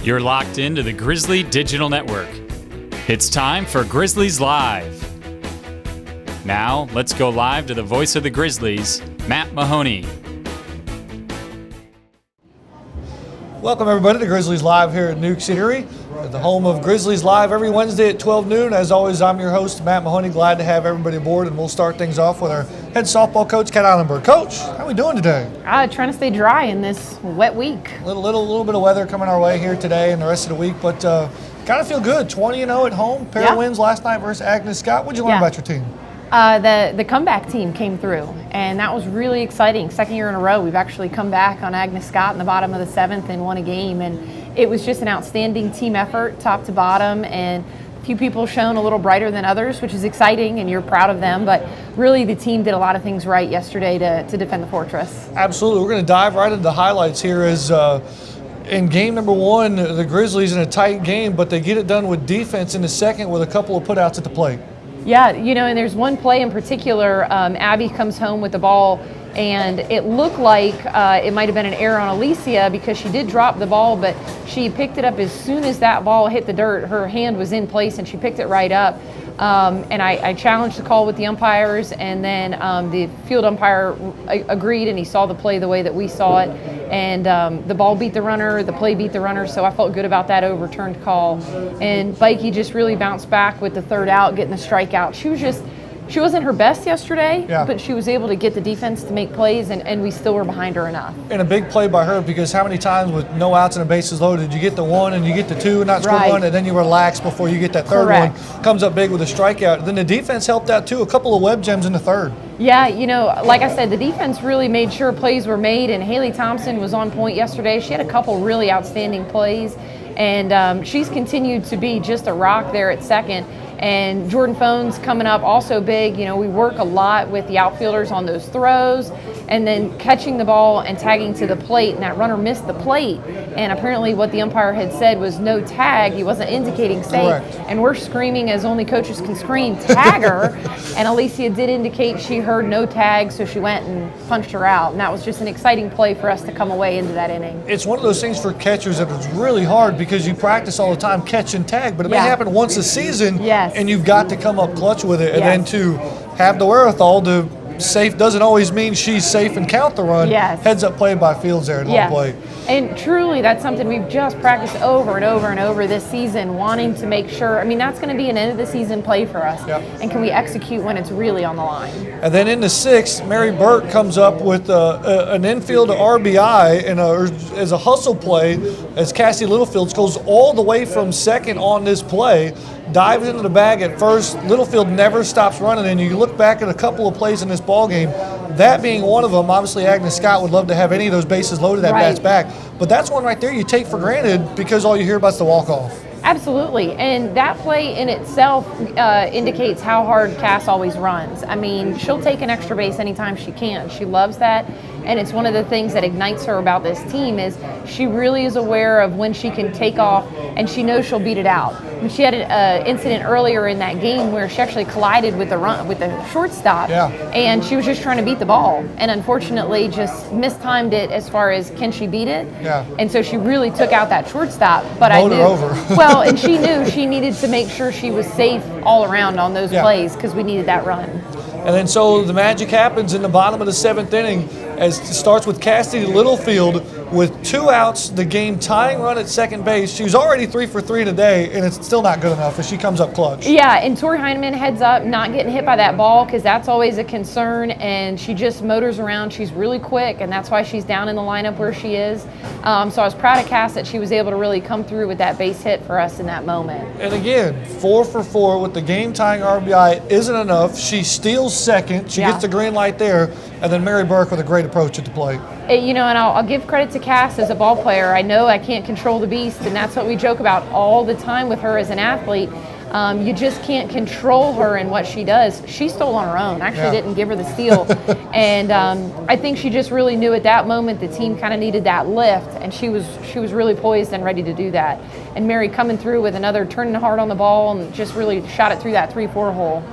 You're locked into the Grizzly Digital Network. It's time for Grizzlies Live. Now, let's go live to the voice of the Grizzlies, Matt Mahoney. Welcome everybody to Grizzlies Live here at Newk, Eatery, the home of Grizzlies Live every Wednesday at 12 noon. As always, I'm your host, Matt Mahoney. Glad to have everybody aboard, and we'll start things off with our head softball coach, Ihlenburg. Coach, how are we doing today? Trying to stay dry in this wet week. A little bit of weather coming our way here today and the rest of the week, but kind of feel good. 20-0 at home, pair of wins last night versus Agnes Scott. What did you learn about your team? The comeback team came through, and that was really exciting. Second year in a row, we've actually come back on Agnes Scott in the bottom of the seventh and won a game, and it was just an outstanding team effort, top to bottom, and a few people shone a little brighter than others, which is exciting, and you're proud of them, but really the team did a lot of things right yesterday to defend the Fortress. Absolutely. We're going to dive right into the highlights here as in game number one, the Grizzlies in a tight game, but they get it done with defense in the second with a couple of putouts at the plate. Yeah, and there's one play in particular, Abby comes home with the ball, and it looked like it might have been an error on Alicia because she did drop the ball, but she picked it up as soon as that ball hit the dirt. Her hand was in place, and she picked it right up. And I challenged the call with the umpires, and then the field umpire agreed, and he saw the play the way that we saw it. And the ball beat the runner, the play beat the runner, so I felt good about that overturned call. And Vikey just really bounced back with the third out, getting the strikeout. She wasn't her best yesterday, but she was able to get the defense to make plays, and we still were behind her enough. And a big play by her, because how many times with no outs and a bases loaded, you get the one and you get the two and not score one, and then you relax before you get that third one. Comes up big with a strikeout. Then the defense helped out too, a couple of web gems in the third. Yeah, like I said, the defense really made sure plays were made, and Haley Thompson was on point yesterday. She had a couple really outstanding plays, and she's continued to be just a rock there at second. And Jordan Phone's coming up also big. We work a lot with the outfielders on those throws and then catching the ball and tagging to the plate, and that runner missed the plate. And apparently what the umpire had said was no tag. He wasn't indicating safe. Correct. And we're screaming, as only coaches can scream, tag her. And Alicia did indicate she heard no tag, so she went and punched her out. And that was just an exciting play for us to come away into that inning. It's one of those things for catchers that is really hard because you practice all the time catch and tag, but it may happen once a season. Yes. And you've got to come up clutch with it, and then to have the wherewithal to safe doesn't always mean she's safe and count the run. Yes. Heads up play by Fields there at home plate. And truly, that's something we've just practiced over and over and over this season, wanting to make sure. That's going to be an end of the season play for us. And can we execute when it's really on the line? And then in the sixth, Mary Burke comes up with an Infielder RBI and as a hustle play as Cassie Littlefield goes all the way from second on this play, dives into the bag at first. Littlefield never stops running, and you look back at a couple of plays in this ball game, that being one of them. Obviously, Agnes Scott would love to have any of those bases loaded at bats back, but that's one right there you take for granted because all you hear about is the walk-off. Absolutely, and that play in itself indicates how hard Cass always runs. She'll take an extra base anytime she can. She loves that, and it's one of the things that ignites her about this team is she really is aware of when she can take off, and she knows she'll beat it out. She had an incident earlier in that game where she actually collided with the shortstop, and she was just trying to beat the ball, and unfortunately just mistimed it as far as can she beat it. And so she really took out that shortstop. But I knew her over. Well, and she knew she needed to make sure she was safe all around on those plays because we needed that run. And then so the magic happens in the bottom of the seventh inning as it starts with Cassidy Littlefield with 2 outs, the game tying run at second base. She was already 3 for 3 today, and it's still not good enough as she comes up clutch. Yeah, and Tori Heineman heads up, not getting hit by that ball because that's always a concern, and she just motors around. She's really quick, and that's why she's down in the lineup where she is. So I was proud of Cass that she was able to really come through with that base hit for us in that moment. And again, 4 for 4 with the game tying RBI isn't enough. She steals second. She gets the green light there, and then Mary Burke with a great approach at the plate. And I'll give credit to Cass as a ball player. I know I can't control the beast, and that's what we joke about all the time with her as an athlete. You just can't control her and what she does. She stole on her own. Actually didn't give her the steal. And I think she just really knew at that moment the team kind of needed that lift, and she was really poised and ready to do that. And Mary coming through with another turning hard on the ball and just really shot it through that 3-4 hole.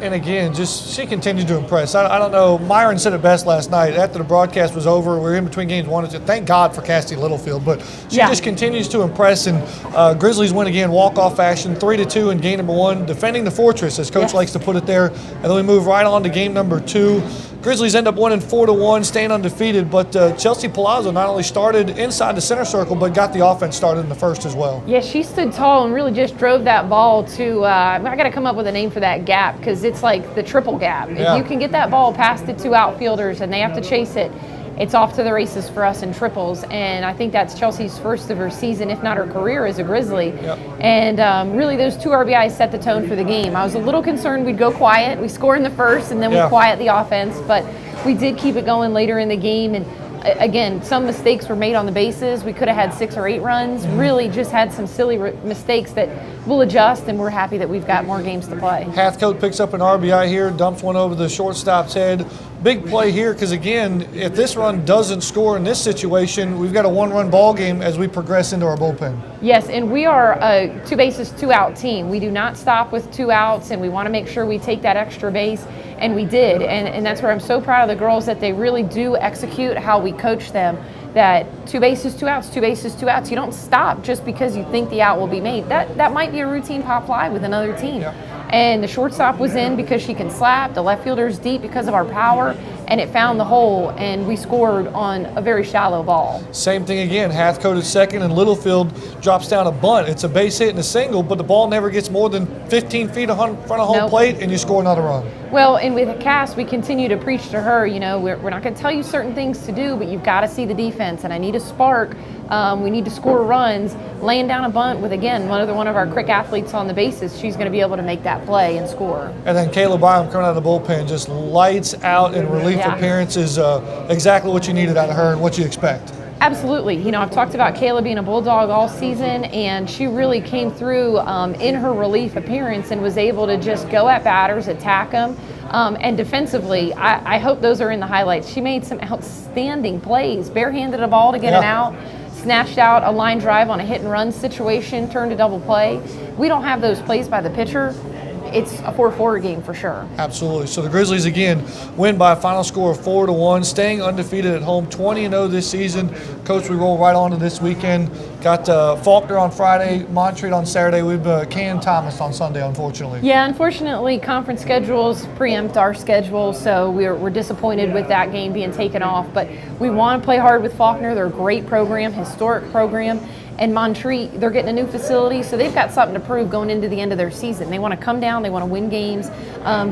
And again, just she continues to impress. I don't know. Myron said it best last night after the broadcast was over. We were in between games. Wanted to thank God for Cassie Littlefield, but she just continues to impress. And Grizzlies win again, walk-off fashion, 3-2 in game number 1, defending the fortress, as Coach likes to put it there. And then we move right on to game number 2. Grizzlies end up winning 4-1, staying undefeated. But Chelsea Palazzo not only started inside the center circle, but got the offense started in the first as well. Yeah, she stood tall and really just drove that ball to. I got to come up with a name for that gap because it's like the triple gap. Yeah. If you can get that ball past the 2 outfielders and they have to chase it, it's off to the races for us in triples. And I think that's Chelsea's first of her season, if not her career, as a Grizzly. Yep. And really, those 2 RBIs set the tone for the game. I was a little concerned we'd go quiet. We score in the first, and then we quiet the offense. But we did keep it going later in the game. And again, some mistakes were made on the bases. We could have had 6 or 8 runs. Really just had some silly mistakes that we'll adjust, and we're happy that we've got more games to play. Hathcote picks up an RBI here, dumps one over the shortstop's head. Big play here because, again, if this run doesn't score in this situation, we've got a 1-run ball game as we progress into our bullpen. Yes, and we are a 2 bases, 2 out team. We do not stop with 2 outs, and we want to make sure we take that extra base, and we did. And that's where I'm so proud of the girls that they really do execute how we coach them. That 2 bases, 2 outs, 2 bases, 2 outs. You don't stop just because you think the out will be made. That might be a routine pop fly with another team. Yeah. And the shortstop was in because she can slap. The left fielder's deep because of our power. And it found the hole, and we scored on a very shallow ball. Same thing again. Hathcote is second, and Littlefield drops down a bunt. It's a base hit and a single, but the ball never gets more than 15 feet in front of home plate, and you score another run. Well, and with Cass, we continue to preach to her, we're not going to tell you certain things to do, but you've got to see the defense, and I need a spark. We need to score runs. Laying down a bunt with, again, one of our quick athletes on the bases, she's going to be able to make that play and score. And then Kayla Byram coming out of the bullpen, just lights out in relief appearance is exactly what you needed out of her and what you expect. Absolutely. I've talked about Kayla being a Bulldog all season, and she really came through in her relief appearance and was able to just go at batters, attack them. And defensively, I hope those are in the highlights. She made some outstanding plays, barehanded a ball to get an out, snatched out a line drive on a hit and run situation, turned a double play. We don't have those plays by the pitcher. It's a 4-4 game for sure. Absolutely. So the Grizzlies, again, win by a final score of 4-1, staying undefeated at home, 20-0 this season. Coach, we roll right on to this weekend. Got Faulkner on Friday, Montreat on Saturday. We've Ken Thomas on Sunday, unfortunately. Yeah, unfortunately, conference schedules preempt our schedule, so we're disappointed with that game being taken off. But we want to play hard with Faulkner. They're a great program, historic program. And Montreat, they're getting a new facility, so they've got something to prove going into the end of their season. They want to come down, they want to win games,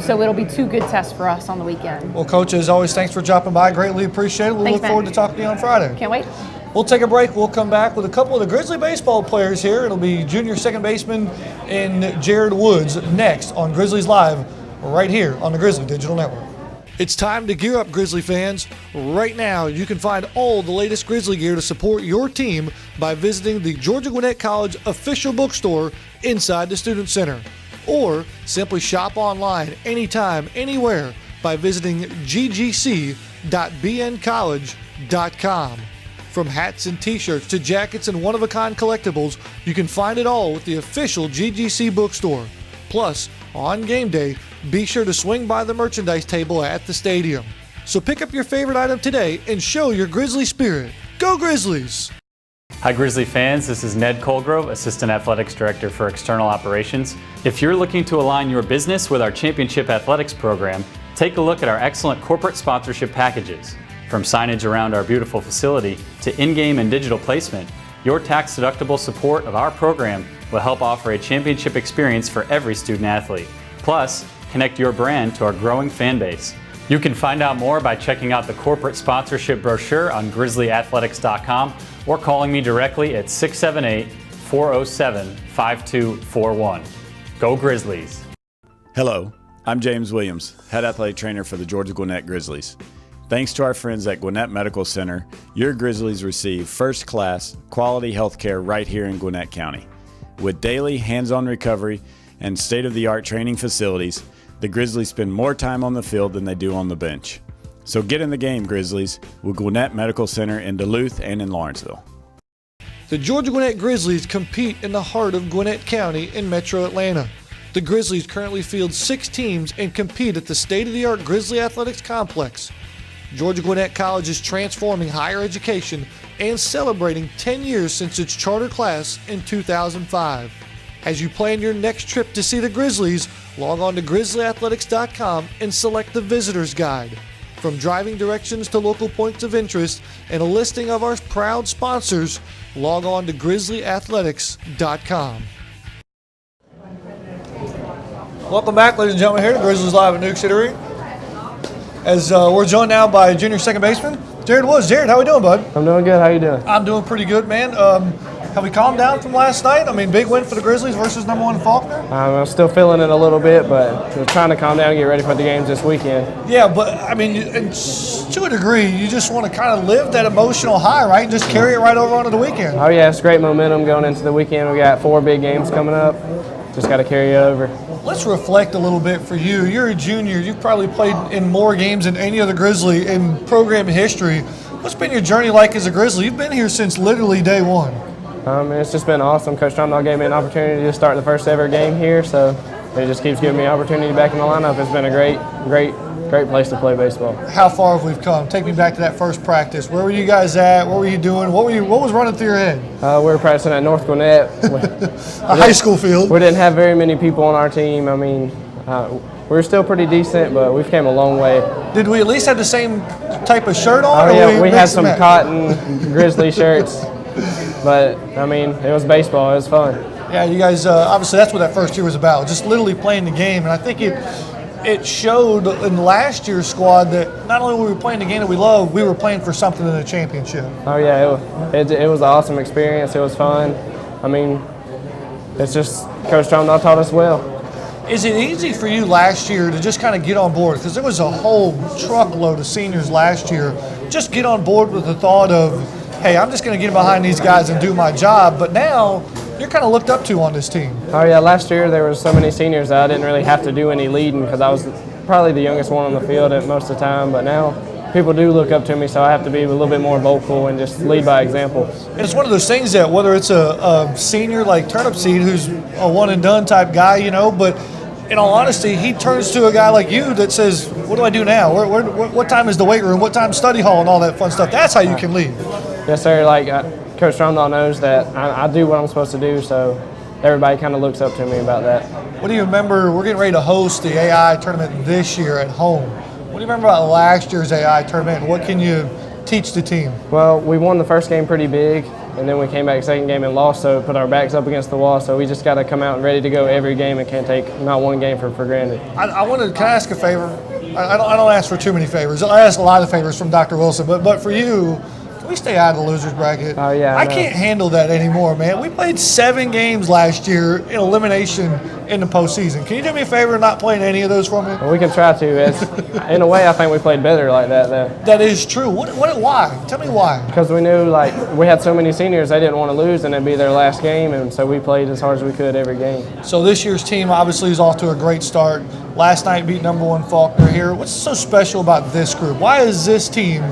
so it'll be 2 good tests for us on the weekend. Well, Coach, as always, thanks for dropping by. Greatly appreciate it. We'll look forward to talking to you on Friday. Can't wait. We'll take a break. We'll come back with a couple of the Grizzly baseball players here. It'll be junior second baseman in Jereid Woods next on Grizzlies Live right here on the Grizzly Digital Network. It's time to gear up, Grizzly fans. Right now, you can find all the latest Grizzly gear to support your team by visiting the Georgia Gwinnett College official bookstore inside the Student Center. Or simply shop online anytime, anywhere by visiting ggc.bncollege.com. From hats and t-shirts to jackets and one-of-a-kind collectibles, you can find it all with the official GGC bookstore. Plus, on game day, be sure to swing by the merchandise table at the stadium. So pick up your favorite item today and show your Grizzly spirit. Go Grizzlies! Hi Grizzly fans, this is Ned Colgrove, Assistant Athletics Director for External Operations. If you're looking to align your business with our Championship Athletics program, take a look at our excellent corporate sponsorship packages. From signage around our beautiful facility to in-game and digital placement, your tax-deductible support of our program will help offer a championship experience for every student athlete. Plus, connect your brand to our growing fan base. You can find out more by checking out the corporate sponsorship brochure on grizzlyathletics.com or calling me directly at 678-407-5241. Go Grizzlies! Hello, I'm James Williams, Head Athletic Trainer for the Georgia Gwinnett Grizzlies. Thanks to our friends at Gwinnett Medical Center, your Grizzlies receive first-class, quality health care right here in Gwinnett County. With daily hands-on recovery and state-of-the-art training facilities, the Grizzlies spend more time on the field than they do on the bench. So get in the game, Grizzlies, with Gwinnett Medical Center in Duluth and in Lawrenceville. The Georgia Gwinnett Grizzlies compete in the heart of Gwinnett County in Metro Atlanta. The Grizzlies currently field 6 teams and compete at the state-of-the-art Grizzly Athletics Complex. Georgia Gwinnett College is transforming higher education and celebrating 10 years since its charter class in 2005. As you plan your next trip to see the Grizzlies, log on to grizzlyathletics.com and select the Visitor's Guide. From driving directions to local points of interest and a listing of our proud sponsors, log on to grizzlyathletics.com. Welcome back, ladies and gentlemen, here to Grizzlies Live at Newk Eatery. As we're joined now by junior second baseman Jereid Woods. Jereid, how we doing, bud? I'm doing good. How you doing? I'm doing pretty good, man. Have we calmed down from last night? I mean, big win for the Grizzlies versus #1 Faulkner. I'm still feeling it a little bit, but we're trying to calm down and get ready for the games this weekend. Yeah, but I mean, to a degree, you just want to kind of live that emotional high, right? And just carry it right over onto the weekend. Oh yeah, it's great momentum going into the weekend. We got 4 big games coming up. Just got to carry it over. Let's reflect a little bit for you. You're a junior. You've probably played in more games than any other Grizzly in program history. What's been your journey like as a Grizzly? You've been here since literally day one. It's just been awesome. Coach Trumdahl gave me an opportunity to start the first ever game here, so it just keeps giving me opportunity back in the lineup. It's been a great place to play baseball. How far have we come? Take me back to that first practice. Where were you guys at? What were you doing? What was running through your head? We were practicing at North Gwinnett. A high school field. We didn't have very many people on our team. I mean, we were still pretty decent, but we've came a long way. Did we at least have the same type of shirt on? Oh yeah, we had some cotton Grizzly shirts, but I mean, it was baseball. It was fun. Yeah, you guys, obviously that's what that first year was about, just literally playing the game. And I think it showed in last year's squad that not only were we playing the game that we love, we were playing for something in the championship. Oh yeah, it was an awesome experience. It was fun. I mean, it's just Coach Trumdahl taught us well. Is it easy for you last year to just kind of get on board? Because there was a whole truckload of seniors last year. Just get on board with the thought of, hey, I'm just going to get behind these guys and do my job. But now you're kind of looked up to on this team. Oh yeah, last year there were so many seniors that I didn't really have to do any leading because I was probably the youngest one on the field at most of the time. But now people do look up to me, so I have to be a little bit more vocal and just lead by example. And it's one of those things that whether it's a senior like Turnipseed, who's a one-and-done type guy, you know, but in all honesty, he turns to a guy like you that says, what do I do now? What time is the weight room? What time is study hall and all that fun stuff? That's how you can lead. Yes, sir. Like Coach Trumdahl knows that I do what I'm supposed to do, so everybody kind of looks up to me about that. What do you remember? We're getting ready to host the AI tournament this year at home. What do you remember about last year's AI tournament? And what can you teach the team? Well, we won the first game pretty big, and then we came back second game and lost, so put our backs up against the wall. So we just got to come out and ready to go every game and can't take not one game for granted. Can I ask a favor? I don't ask for too many favors. I ask a lot of favors from Dr. Wilson, but for you, can we stay out of the losers bracket? Oh yeah, I can't handle that anymore, man. We played 7 games last year in elimination in the postseason. Can you do me a favor and not playing any of those for me? Well, we can try to. In a way, I think we played better like that though. That is true. Why? Tell me why. Because we knew like we had so many seniors, they didn't want to lose, and it'd be their last game, and so we played as hard as we could every game. So this year's team obviously is off to a great start. Last night beat #1 Faulkner here. What's so special about this group? Why has this team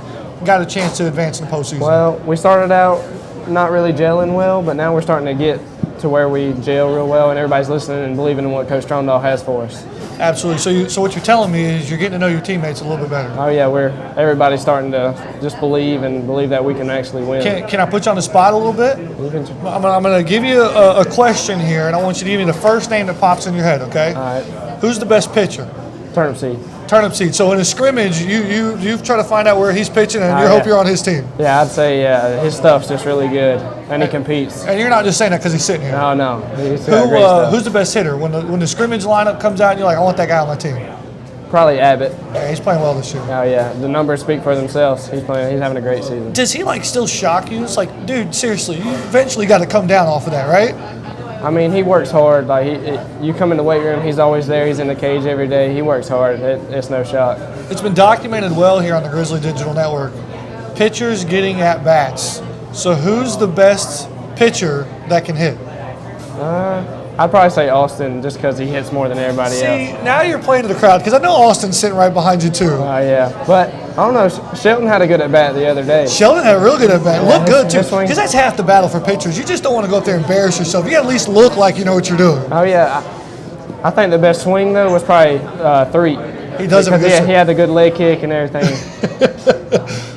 got a chance to advance in the postseason? Well, we started out not really gelling well, but now we're starting to get to where we gel real well, and everybody's listening and believing in what Coach Trumdahl has for us. Absolutely. So what you're telling me is you're getting to know your teammates a little bit better. Oh yeah, everybody's starting to just believe that we can actually win. Can I put you on the spot a little bit? I'm going to give you a question here, and I want you to give me the first name that pops in your head. Okay. All right. Who's the best pitcher? Turnipseed. Turnipseed. So in a scrimmage, you've tried to find out where he's pitching, and you hope you're on his team. Yeah, I'd say his stuff's just really good, and he competes. And you're not just saying that because he's sitting here. No. He's got great stuff. Who's the best hitter? When the scrimmage lineup comes out, and you're like, I want that guy on my team. Probably Abbott. Yeah, he's playing well this year. Oh yeah, the numbers speak for themselves. He's having a great season. Does he still shock you? It's like, dude, seriously, you eventually got to come down off of that, right? I mean, he works hard. You come in the weight room, he's always there. He's in the cage every day. He works hard. It's no shock. It's been documented well here on the Grizzly Digital Network. Pitchers getting at bats. So who's the best pitcher that can hit? I'd probably say Austin, just because he hits more than everybody else. See, now you're playing to the crowd, because I know Austin's sitting right behind you too. Yeah, but I don't know. Shelton had a good at bat the other day. Sheldon had a real good at bat. Yeah, Looked good too, his swing. because that's half the battle for pitchers. You just don't want to go up there and embarrass yourself. You got to at least look like you know what you're doing. Oh yeah, I think the best swing though was probably 3. He does have a good he had a good leg kick and everything.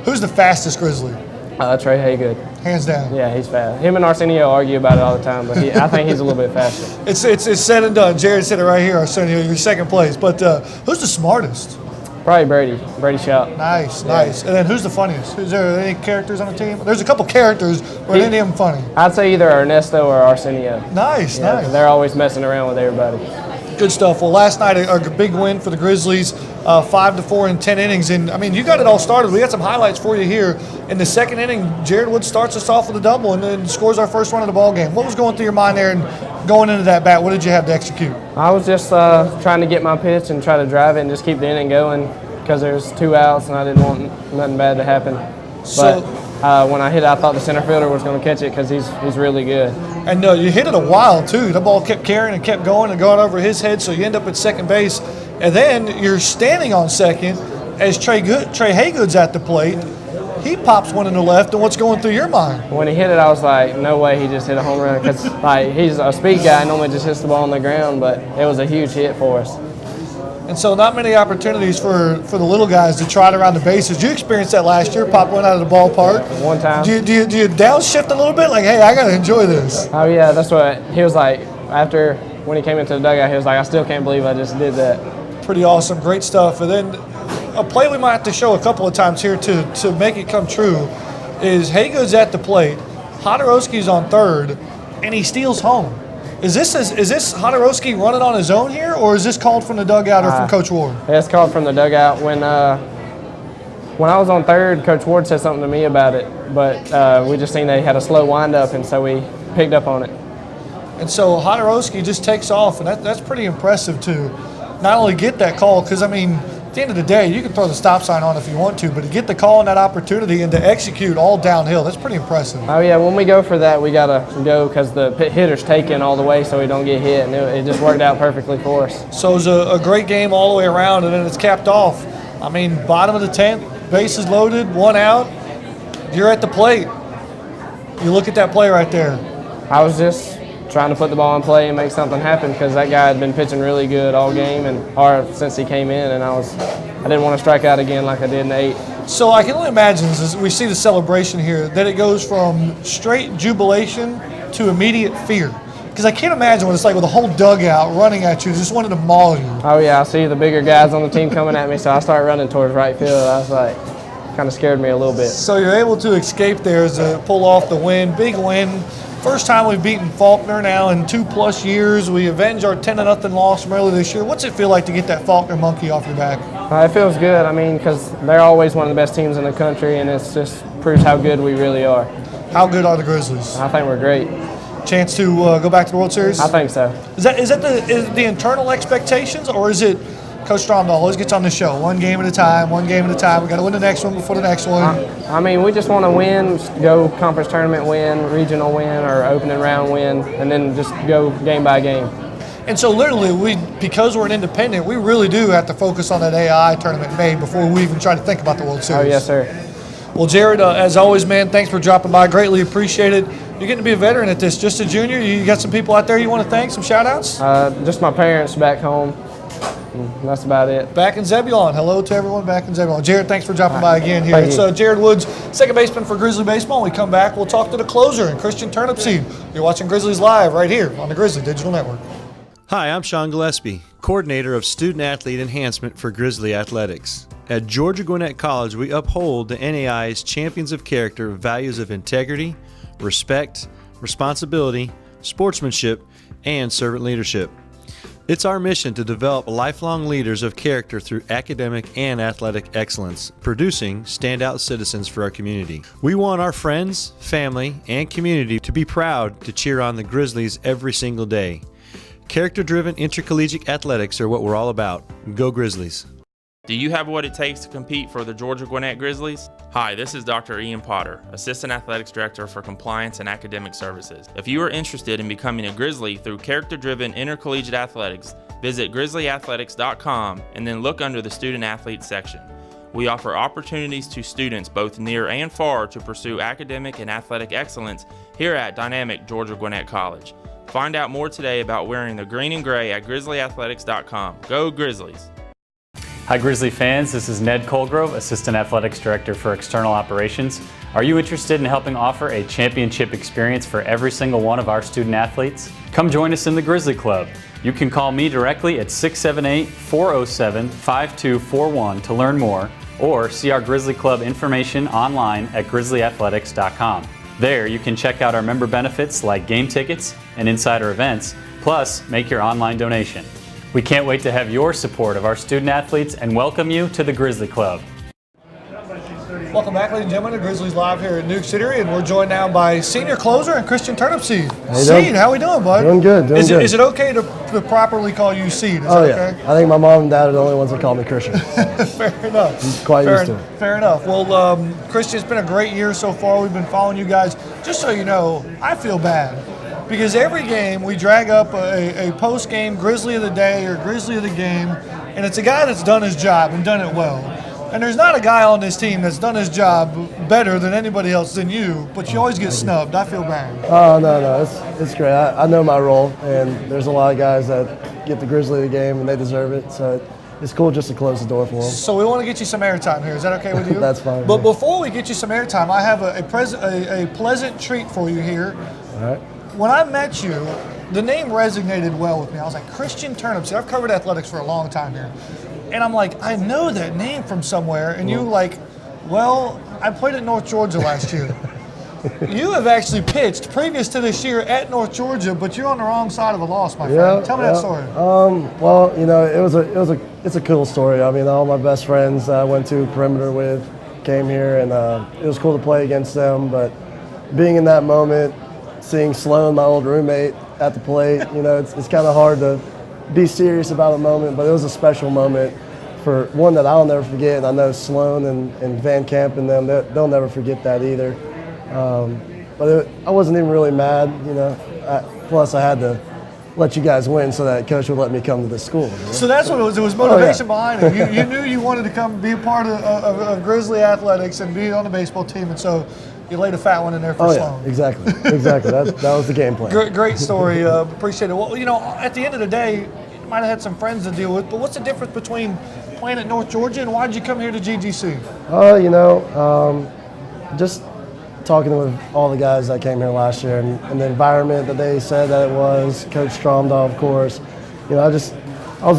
Who's the fastest Grizzly? Trey Haygood. Hands down. Yeah, he's fast. Him and Arsenio argue about it all the time, but I think he's a little bit faster. It's said and done. Jereid said it right here, Arsenio. You're second place. But who's the smartest? Probably Brady Shout. Nice. And then who's the funniest? Is there any characters on the team? There's a couple characters, but any of them funny? I'd say either Ernesto or Arsenio. Nice. They're always messing around with everybody. Good stuff. Well, last night a big win for the Grizzlies, 5-4 in 10 innings. And, I mean, you got it all started. We got some highlights for you here. In the second inning, Jereid Wood starts us off with a double and then scores our first run of the ball game. What was going through your mind there and going into that bat? What did you have to execute? I was just trying to get my pitch and try to drive it and just keep the inning going because there's 2 outs and I didn't want nothing bad to happen. But when I hit it, I thought the center fielder was going to catch it because he's really good. And you hit it a while, too. The ball kept carrying and kept going and going over his head, so you end up at second base. And then you're standing on second as Trey Haygood's at the plate. He pops one in the left, and what's going through your mind? When he hit it, I was like, no way he just hit a home run because he's a speed guy, normally just hits the ball on the ground, but it was a huge hit for us. And so not many opportunities for the little guys to trot around the bases. You experienced that last year, pop one out of the ballpark. One time. Do you downshift a little bit? Like, hey, I got to enjoy this. Oh, yeah, that's what he was like. After when he came into the dugout, he was like, I still can't believe I just did that. Pretty awesome, great stuff. And then a play we might have to show a couple of times here to make it come true is Haygood's at the plate, Hodorowski's on third, and he steals home. Is this Hodorowski running on his own here, or is this called from the dugout or from Coach Ward? Yeah, it's called from the dugout. When I was on third, Coach Ward said something to me about it, but we just seen that he had a slow windup, and so we picked up on it. And so Hodorowski just takes off, and that's pretty impressive to not only get that call, because, I mean, at the end of the day, you can throw the stop sign on if you want to, but to get the call and that opportunity and to execute all downhill, that's pretty impressive. Oh, yeah, when we go for that, we got to go because the hitter's taking all the way so we don't get hit, and it just worked out perfectly for us. So it was a great game all the way around, and then it's capped off. I mean, bottom of the 10th, bases loaded, 1 out. You're at the plate. You look at that play right there. I was just trying to put the ball in play and make something happen because that guy had been pitching really good all game or since he came in, and I didn't want to strike out again like I did in the 8th. So I can only imagine, as we see the celebration here, that it goes from straight jubilation to immediate fear. Because I can't imagine what it's like with a whole dugout running at you, just wanted to maul you. Oh, yeah, I see the bigger guys on the team coming at me, so I start running towards right field. I was like, kind of scared me a little bit. So you're able to escape there to pull off the win. Big win. First time we've beaten Faulkner now in 2+ years. We avenged our 10-0 loss from earlier this year. What's it feel like to get that Faulkner monkey off your back? It feels good. I mean, because they're always one of the best teams in the country, and it just proves how good we really are. How good are the Grizzlies? I think we're great. Chance to go back to the World Series? I think so. Is that the internal expectations, or is it Coach Strom always gets on the show, one game at a time. We got to win the next one before the next one. I mean, we just want to win, go conference tournament win, regional win, or opening round win, and then just go game by game. And so literally, because we're an independent, we really do have to focus on that AI tournament in May before we even try to think about the World Series. Oh, yes, sir. Well, Jereid, as always, man, thanks for dropping by. Greatly appreciate it. You're getting to be a veteran at this, just a junior. You got some people out there you want to thank, some shout-outs? Just my parents back home. That's about it. Back in Zebulon. Hello to everyone back in Zebulon. Jereid, thanks for dropping by again here. Thank It's you. Jereid Woods, second baseman for Grizzly Baseball. When we come back, we'll talk to the closer and Christian Turnipseed. You're watching Grizzlies Live right here on the Grizzly Digital Network. Hi, I'm Sean Gillespie, coordinator of Student Athlete Enhancement for Grizzly Athletics. At Georgia Gwinnett College, we uphold the NAI's Champions of Character values of integrity, respect, responsibility, sportsmanship, and servant leadership. It's our mission to develop lifelong leaders of character through academic and athletic excellence, producing standout citizens for our community. We want our friends, family, and community to be proud to cheer on the Grizzlies every single day. Character-driven intercollegiate athletics are what we're all about. Go Grizzlies. Do you have what it takes to compete for the Georgia Gwinnett Grizzlies? Hi, this is Dr. Ian Potter, Assistant Athletics Director for Compliance and Academic Services. If you are interested in becoming a Grizzly through character-driven intercollegiate athletics, visit grizzlyathletics.com and then look under the Student Athletes section. We offer opportunities to students both near and far to pursue academic and athletic excellence here at dynamic Georgia Gwinnett College. Find out more today about wearing the green and gray at grizzlyathletics.com. Go Grizzlies! Hi Grizzly fans, this is Ned Colgrove, Assistant Athletics Director for External Operations. Are you interested in helping offer a championship experience for every single one of our student athletes? Come join us in the Grizzly Club. You can call me directly at 678-407-5241 to learn more, or see our Grizzly Club information online at grizzlyathletics.com. There you can check out our member benefits like game tickets and insider events, plus make your online donation. We can't wait to have your support of our student athletes and welcome you to the Grizzly Club. Welcome back, ladies and gentlemen, to Grizzlies Live here at Newk Eatery, and we're joined now by senior closer and Christian Turnipseed. Seed, how we doing, bud? Doing good, doing good. Is it okay to properly call you Seed? Is Oh, that yeah. okay? I think my mom and dad are the only ones that call me Christian. Fair enough. I'm quite used to it. Fair enough. Well, Christian, it's been a great year so far. We've been following you guys. Just so you know, I feel bad because every game we drag up a post-game Grizzly of the day or Grizzly of the game, and it's a guy that's done his job and done it well. And there's not a guy on this team that's done his job better than anybody else than you, but you always get snubbed. I feel bad. Oh, no, it's great. I know my role, and there's a lot of guys that get the Grizzly of the game, and they deserve it. So it's cool just to close the door for them. So we want to get you some airtime here. Is that okay with you? That's fine. But yeah. before we get you some airtime, I have a pleasant treat for you here. All right. When I met you, the name resonated well with me. I was like, Christian Turnipseed. I've covered athletics for a long time here. And I'm like, I know that name from somewhere. And you like, well, I played at North Georgia last year. You have actually pitched previous to this year at North Georgia, but you're on the wrong side of a loss, my friend. Tell me that story. Well, you know, it's a cool story. I mean, all my best friends I went to perimeter with came here, and it was cool to play against them. But being in that moment, seeing Sloan, my old roommate, at the plate, you know, it's kind of hard to be serious about a moment, but it was a special moment for one that I'll never forget. And I know Sloan and Van Camp and them, they'll never forget that either. But I wasn't even really mad, you know. Plus, I had to let you guys win so that coach would let me come to the school. You know? So that's what it was. It was motivation behind it. You knew you wanted to come be a part of Grizzly athletics and be on the baseball team, and so you laid a fat one in there for Sloan. Yeah, exactly. That was the game plan. Great story. Appreciate it. Well, you know, at the end of the day, you might have had some friends to deal with, but what's the difference between playing at North Georgia and why did you come here to GGC? You know, just talking with all the guys that came here last year and the environment that they said that it was, Coach Stromdahl, of course. You know, I was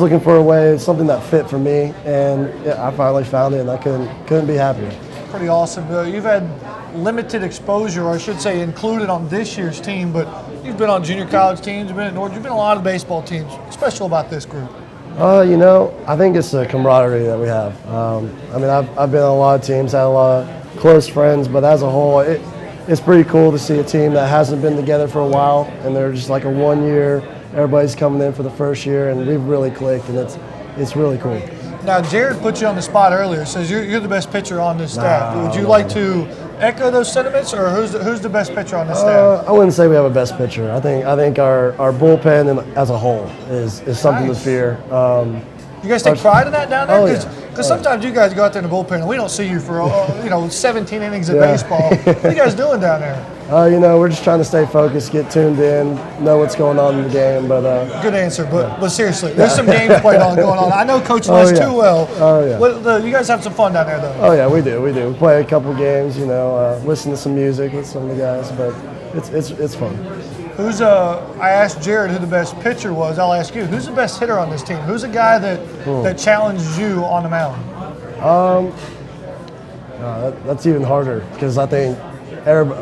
looking for a way, something that fit for me, and I finally found it, and I couldn't be happier. Pretty awesome. You've had limited exposure, or I should say included on this year's team, but you've been on junior college teams, you've been at North, you've been on a lot of baseball teams. What's special about this group? You know, I think it's the camaraderie that we have. I mean, I've been on a lot of teams, had a lot of close friends, but as a whole, it's pretty cool to see a team that hasn't been together for a while, and they're just like a 1 year, everybody's coming in for the first year, and we've really clicked, and it's really cool. Now, Jereid put you on the spot earlier, says you're the best pitcher on this staff. Would you like to echo those sentiments, or who's the best pitcher on this staff? I wouldn't say we have a best pitcher. I think our bullpen as a whole is something to fear. You guys take pride in that down there? Oh, yeah. Because sometimes you guys go out there in the bullpen and we don't see you for 17 innings of baseball. What are you guys doing down there? You know, we're just trying to stay focused, get tuned in, know what's going on in the game. But good answer. But seriously, there's some games played on going on. I know Coach Liz too well. Oh yeah. You guys have some fun down there though. Oh yeah, we do. We play a couple games. You know, listen to some music with some of the guys, but it's fun. I asked Jereid who the best pitcher was. I'll ask you, who's the best hitter on this team? Who's the guy that challenges you on the mound? That's even harder because I think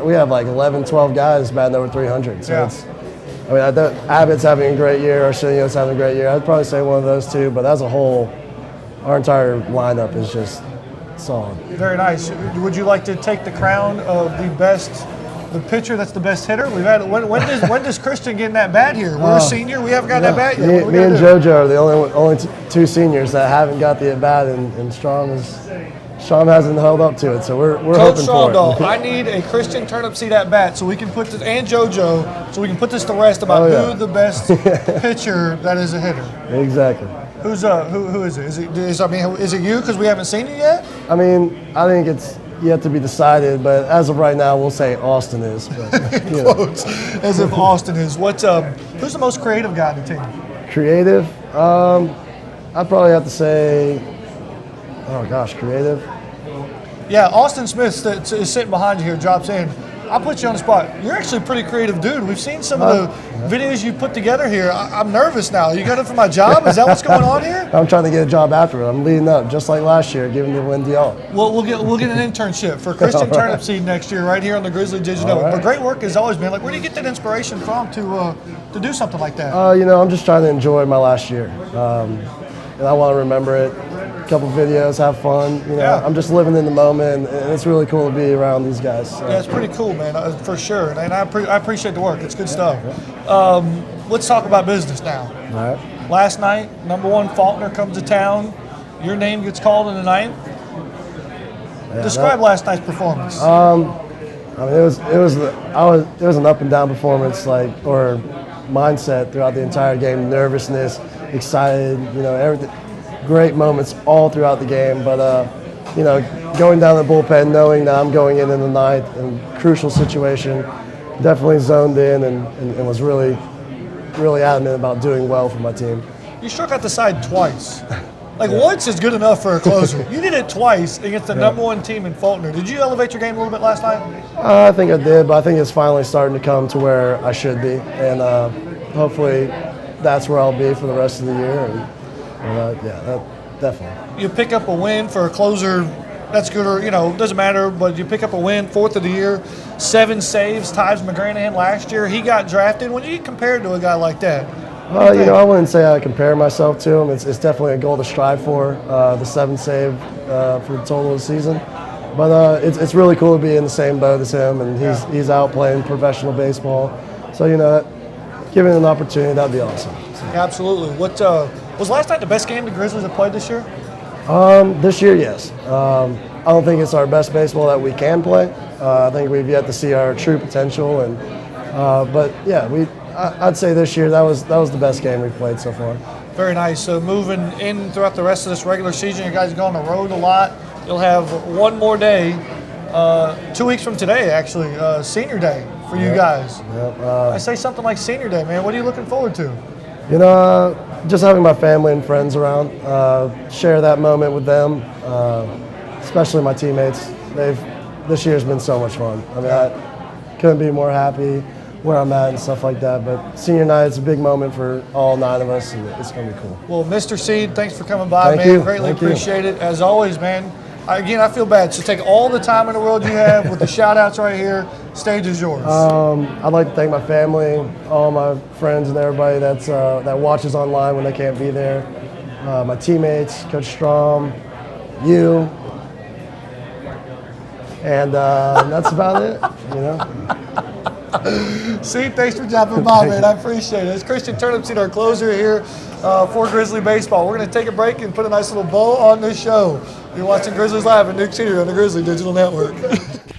we have like 11, 12 guys batting over 300. So Abbott's having a great year, Arsenio's having a great year. I'd probably say one of those two, but as a whole, our entire lineup is just solid. Very nice. Would you like to take the crown of the pitcher that's the best hitter? We've had when does Christian get in that bat here? We're a senior. We haven't got that bat yet. Me and JoJo are the only two seniors that haven't got the at bat, and Strom hasn't held up to it. So we're hoping for it. I need a Christian Turnipseed at bat so we can put this, and JoJo, so we can put this to rest about who the best pitcher that is a hitter. Exactly. Who is it? Is it you because we haven't seen you yet? I mean, I think yet to be decided, but as of right now, we'll say Austin is. But, you know. Quotes, as if Austin is. Who's the most creative guy on the team? Creative? I'd probably have to say, oh gosh, creative. Yeah, Austin Smith is sitting behind you here, drops in. I'll put you on the spot. You're actually a pretty creative dude. We've seen some of the videos you put together here. I'm nervous now. You got it for my job? Is that what's going on here? I'm trying to get a job after it. I'm leading up, just like last year, giving the win deal. Well, we'll get an internship for Christian Turnipseed next year, right here on the Grizzly Digital Network. But great work as always, man. Like, where do you get that inspiration from to do something like that? You know, I'm just trying to enjoy my last year, and I want to remember it. A couple videos, have fun. You know, Yeah. I'm just living in the moment, and it's really cool to be around these guys. So. Yeah, it's pretty cool, man, for sure. And I appreciate the work. It's good stuff. Let's talk about business now. All right. Last night, #1 Faulkner comes to town. Your name gets called in the ninth. Yeah, Describe last night's performance. I mean, it was an up and down performance, or mindset throughout the entire game. Nervousness, excited, you know, everything. Great moments all throughout the game, but you know, going down the bullpen, knowing that I'm going in the ninth and crucial situation, definitely zoned in and was really, really adamant about doing well for my team. You struck out the side twice. Like, once is good enough for a closer. You did it twice against the #1 team in Faulkner. Did you elevate your game a little bit last night? I think I did, but I think it's finally starting to come to where I should be, and hopefully that's where I'll be for the rest of the year. And yeah, that definitely. You pick up a win for a closer. That's good, or, you know, doesn't matter, but you pick up a win, 4th of the year, 7 saves, ties McGranahan last year. He got drafted. When you get compared to a guy like that? You know, I wouldn't say I compare myself to him. It's definitely a goal to strive for, the 7 save for the total of the season. But it's really cool to be in the same boat as him, and he's out playing professional baseball. So, you know, giving him an opportunity, that'd be awesome. So. Absolutely. What was last night the best game the Grizzlies have played this year? This year, yes. I don't think it's our best baseball that we can play. I think we've yet to see our true potential, and but yeah, I'd say this year that was the best game we've played so far. Very nice. So moving in throughout the rest of this regular season, you guys go on the road a lot. You'll have one more day, 2 weeks from today, actually, Senior Day for you guys. Yep. I say something like Senior Day, man. What are you looking forward to? You know, just having my family and friends around, share that moment with them, especially my teammates. This year's been so much fun. I mean, I couldn't be more happy where I'm at and stuff like that. But senior night is a big moment for all 9 of us, and it's going to be cool. Well, Mr. Seed, thanks for coming by, Thank man. you. Greatly Thank you. appreciate it. As always, man. Again, I feel bad. So take all the time in the world you have with the shout-outs right here. Stage is yours. I'd like to thank my family, all my friends, and everybody that watches online when they can't be there. My teammates, Coach Strom, you, and that's about it. You know. See, thanks for dropping by, man. I appreciate it. It's Christian Turnipseed, our closer here for Grizzly Baseball. We're going to take a break and put a nice little bow on this show. You're watching Grizzlies Live at Newk Eatery on the Grizzly Digital Network.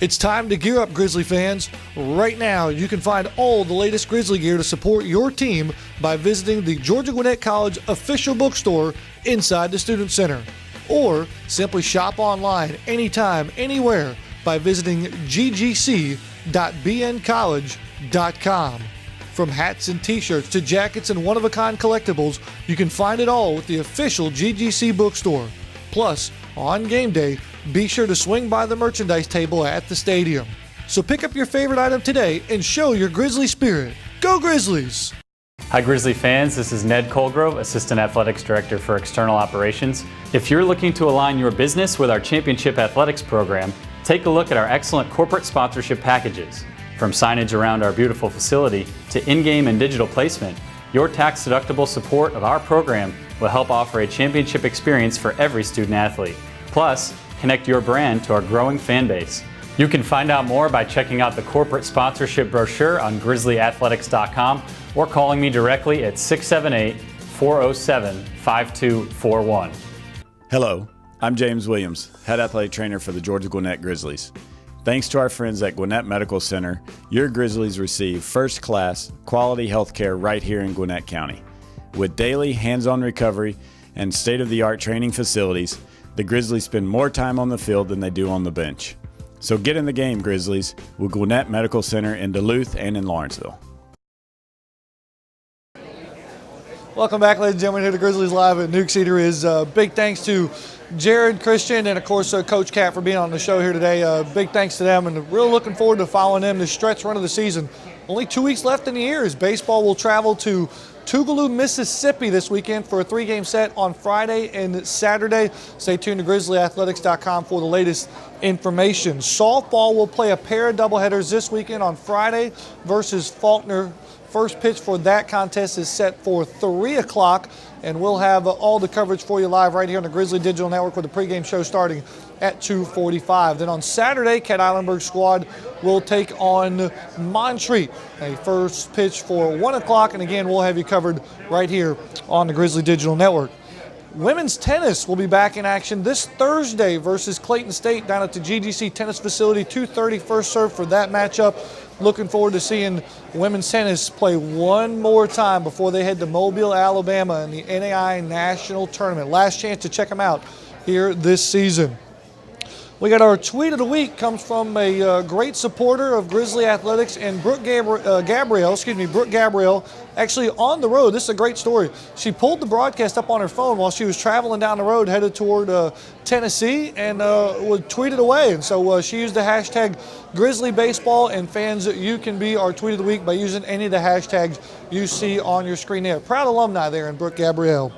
It's time to gear up, Grizzly fans. Right now, you can find all the latest Grizzly gear to support your team by visiting the Georgia Gwinnett College official bookstore inside the Student Center. Or simply shop online anytime, anywhere by visiting ggc.bncollege.com. From hats and t-shirts to jackets and one-of-a-kind collectibles, you can find it all with the official GGC bookstore. Plus, on game day, be sure to swing by the merchandise table at the stadium. So pick up your favorite item today and show your Grizzly spirit. Go Grizzlies! Hi Grizzly fans, this is Ned Colgrove, Assistant Athletics Director for External Operations. If you're looking to align your business with our Championship Athletics program, take a look at our excellent corporate sponsorship packages. From signage around our beautiful facility to in-game and digital placement, your tax-deductible support of our program will help offer a championship experience for every student athlete. Plus, connect your brand to our growing fan base. You can find out more by checking out the corporate sponsorship brochure on grizzlyathletics.com or calling me directly at 678-407-5241. Hello, I'm James Williams, Head Athletic Trainer for the Georgia Gwinnett Grizzlies. Thanks to our friends at Gwinnett Medical Center, your Grizzlies receive first-class, quality health care right here in Gwinnett County. With daily hands-on recovery and state-of-the-art training facilities, the Grizzlies spend more time on the field than they do on the bench. So get in the game, Grizzlies, with Gwinnett Medical Center in Duluth and in Lawrenceville. Welcome back, ladies and gentlemen, here to Grizzlies Live at Newk's Eatery. Is big thanks to Jereid, Christian, and of course Coach Cat for being on the show here today. Big thanks to them, and really looking forward to following them this stretch run of the season. Only 2 weeks left in the year as baseball will travel to Tougaloo, Mississippi this weekend for a 3-game set on Friday and Saturday. Stay tuned to GrizzlyAthletics.com for the latest information. Softball will play a pair of doubleheaders this weekend on Friday versus Faulkner. First pitch for that contest is set for 3 o'clock, and we'll have all the coverage for you live right here on the Grizzly Digital Network with the pregame show starting at 2:45. Then on Saturday, Cat Ihlenburg squad will take on Montreat. A first pitch for 1 o'clock, and again, we'll have you covered right here on the Grizzly Digital Network. Women's tennis will be back in action this Thursday versus Clayton State down at the GGC Tennis Facility, 2:30 first serve for that matchup. Looking forward to seeing women's tennis play one more time before they head to Mobile, Alabama in the NAI National Tournament. Last chance to check them out here this season. We got our tweet of the week, comes from a great supporter of Grizzly Athletics, and Brooke Gabrielle, actually on the road. This is a great story. She pulled the broadcast up on her phone while she was traveling down the road headed toward Tennessee, and would tweet it away. And so she used the hashtag Grizzly Baseball, and fans, you can be our tweet of the week by using any of the hashtags you see on your screen there. Proud alumni there in Brooke Gabrielle.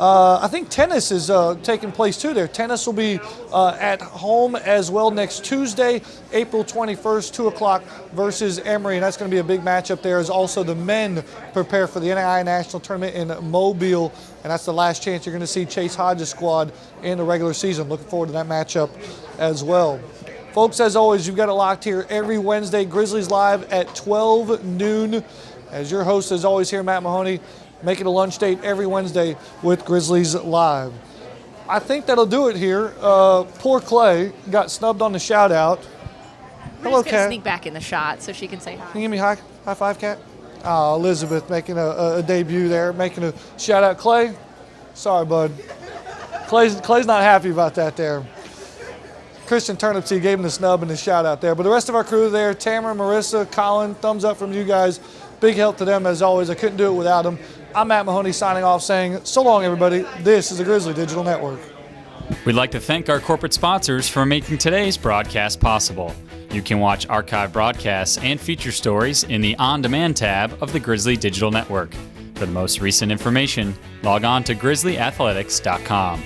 I think tennis is taking place too there. Tennis will be at home as well next Tuesday, April 21st, 2 o'clock versus Emory. And that's going to be a big matchup there as also the men prepare for the NAI National Tournament in Mobile. And that's the last chance you're going to see Chase Hodges' squad in the regular season. Looking forward to that matchup as well. Folks, as always, you've got it locked here every Wednesday, Grizzlies Live at 12 noon. As your host, as always, here, Matt Mahoney, making a lunch date every Wednesday with Grizzlies Live. I think that'll do it here. Poor Clay got snubbed on the shout out. We're just going to sneak back in the shot so she can say hi. Can you give me a high five, Cat? Oh, Elizabeth making a debut there, making a shout out. Clay, sorry, bud. Clay's not happy about that there. Christian Turnipseed gave him the snub and the shout out there. But the rest of our crew there, Tamara, Marissa, Colin, thumbs up from you guys. Big help to them as always. I couldn't do it without them. I'm Matt Mahoney signing off saying so long, everybody. This is the Grizzly Digital Network. We'd like to thank our corporate sponsors for making today's broadcast possible. You can watch archive broadcasts and feature stories in the On Demand tab of the Grizzly Digital Network. For the most recent information, log on to GrizzlyAthletics.com.